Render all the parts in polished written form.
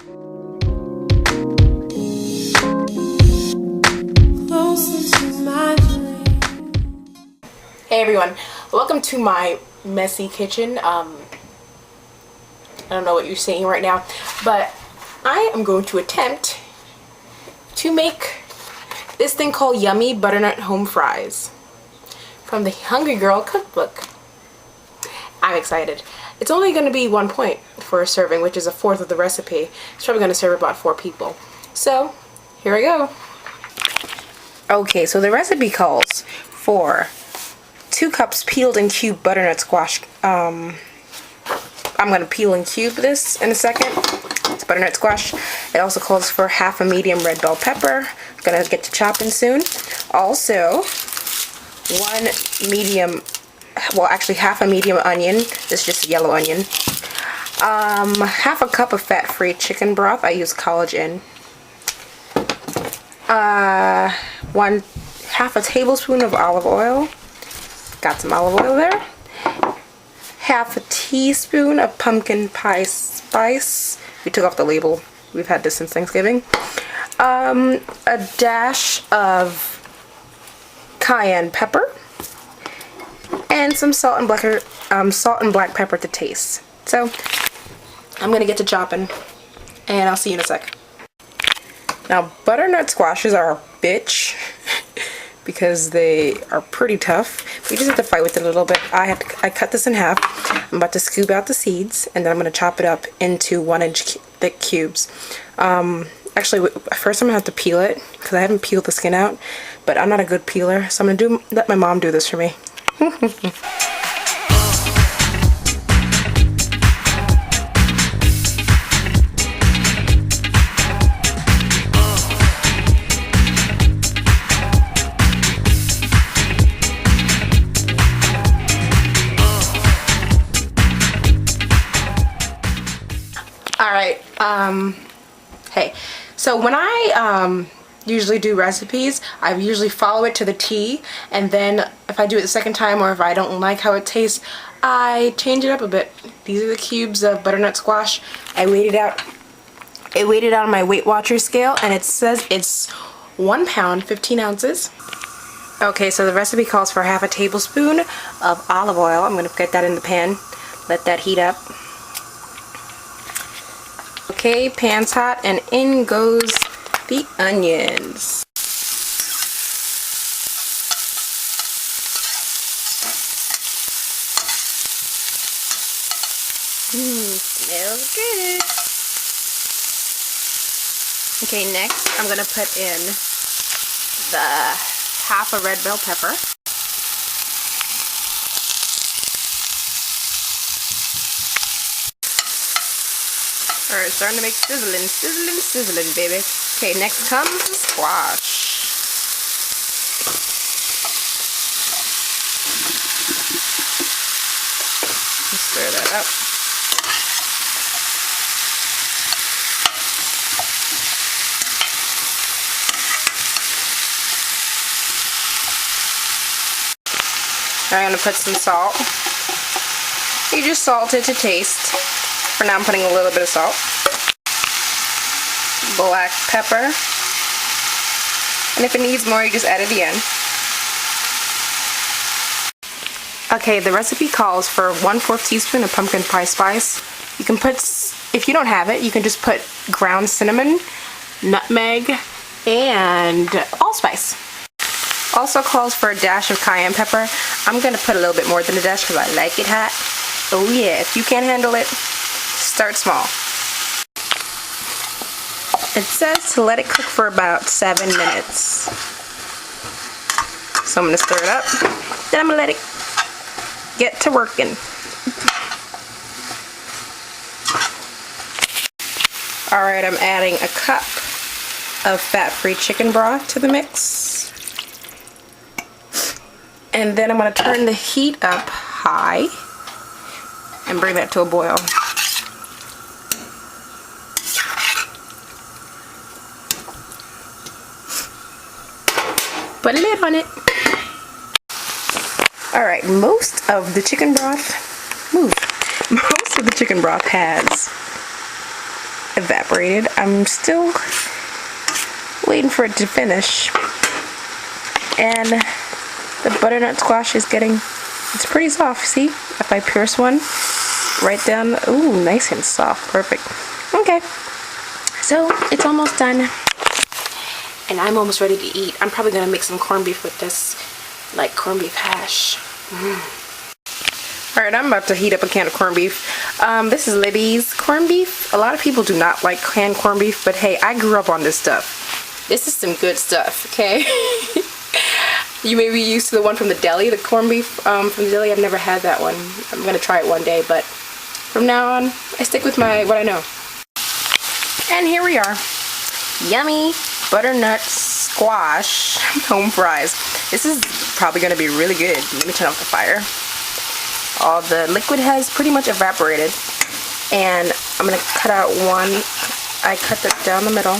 Hey everyone, welcome to my messy kitchen. I don't know what you're seeing right now, but I am going to attempt to make this thing called Yummy Butternut Home Fries from the Hungry Girl cookbook. I'm excited. It's only going to be 1 point for a serving, which is a fourth of the recipe. It's probably going to serve about 4 people. So, here I go. Okay, so the recipe calls for 2 cups peeled and cubed butternut squash. I'm going to peel and cube this in a second. It's butternut squash. It also calls for half a medium red bell pepper. I'm going to get to chopping soon. Also, 1 medium, well actually half a medium onion. This is just a yellow onion. Half a cup of fat-free chicken broth. I use collagen. Half a tablespoon of olive oil. Got some olive oil there. Half a teaspoon of pumpkin pie spice. We took off the label. We've had this since Thanksgiving. A dash of cayenne pepper. And some salt and black pepper to taste. So, I'm gonna get to chopping. And I'll see you in a sec. Now, butternut squashes are a bitch. Because they are pretty tough. We just have to fight with it a little bit. I cut this in half. I'm about to scoop out the seeds, and then I'm going to chop it up into 1-inch thick cubes. Actually, first I'm going to have to peel it, because I haven't peeled the skin out, but I'm not a good peeler, so I'm going to let my mom do this for me. Alright, hey, so when I usually do recipes, I usually follow it to the T, and then if I do it the second time or if I don't like how it tastes, I change it up a bit. These are the cubes of butternut squash. I weighed it out. I weighed it out on my Weight Watcher scale, and it says it's 1 pound, 15 ounces. Okay, so the recipe calls for half a tablespoon of olive oil. I'm going to get that in the pan, let that heat up. Okay, pan's hot, and in goes the onions. Smells good. Okay, next I'm gonna put in the half a red bell pepper. Alright, starting to make sizzling, sizzling, sizzling, baby. Okay, next comes the squash. Stir that up. I'm going to put some salt. You just salt it to taste. For now I'm putting a little bit of salt. Black pepper. And if it needs more, you just add it at the end. Okay, the recipe calls for 1/4 teaspoon of pumpkin pie spice. You can put, if you don't have it, you can just put ground cinnamon, nutmeg, and allspice. Also calls for a dash of cayenne pepper. I'm going to put a little bit more than a dash because I like it hot. Oh yeah, if you can't handle it, start small. It says to let it cook for about 7 minutes. So I'm going to stir it up. Then I'm going to let it get to working. Alright, I'm adding a cup of fat-free chicken broth to the mix. And then I'm going to turn the heat up high and bring that to a boil. Put a lid on it. Alright, most of the chicken broth has evaporated. I'm still waiting for it to finish. And the butternut squash is it's pretty soft. See, if I pierce one right down, ooh, nice and soft, perfect. Okay, so it's almost done, and I'm almost ready to eat. I'm probably gonna make some corned beef with this, like corned beef hash. Alright, I'm about to heat up a can of corned beef. This is Libby's corned beef. A lot of people do not like canned corned beef, but hey, I grew up on this stuff. This is some good stuff, okay? You may be used to the one from the deli, the corned beef from the deli. I've never had that one. I'm going to try it one day, but from now on, I stick with what I know. And here we are. Yummy butternut squash home fries. This is probably going to be really good. Let me turn off the fire. All the liquid has pretty much evaporated, and I'm going to cut out one. I cut it down the middle.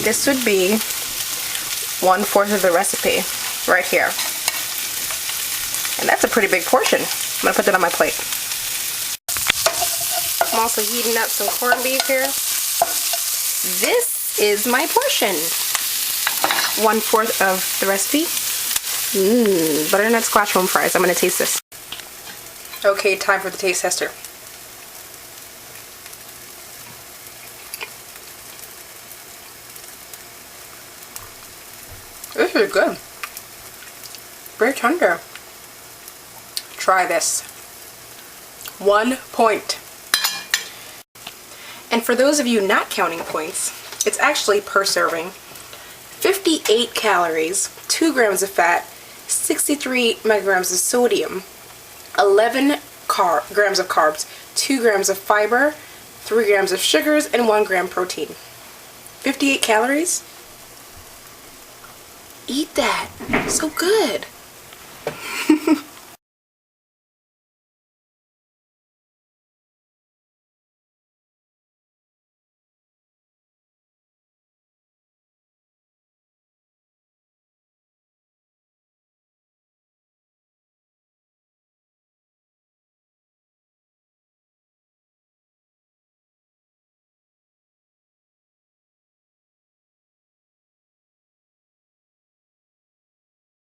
This would be 1/4 of the recipe right here, and that's a pretty big portion. I'm going to put that on my plate. I'm also heating up some corned beef here. This is my portion. 1/4 of the recipe. Butternut squash home fries. I'm going to taste this. Okay, time for the taste tester. This is good. Very tender. Try this. 1 point. And for those of you not counting points, it's actually per serving. 58 calories, 2 grams of fat, 63 micrograms of sodium, 11 grams of carbs, 2 grams of fiber, 3 grams of sugars, and 1 gram protein. 58 calories? Eat that. So good.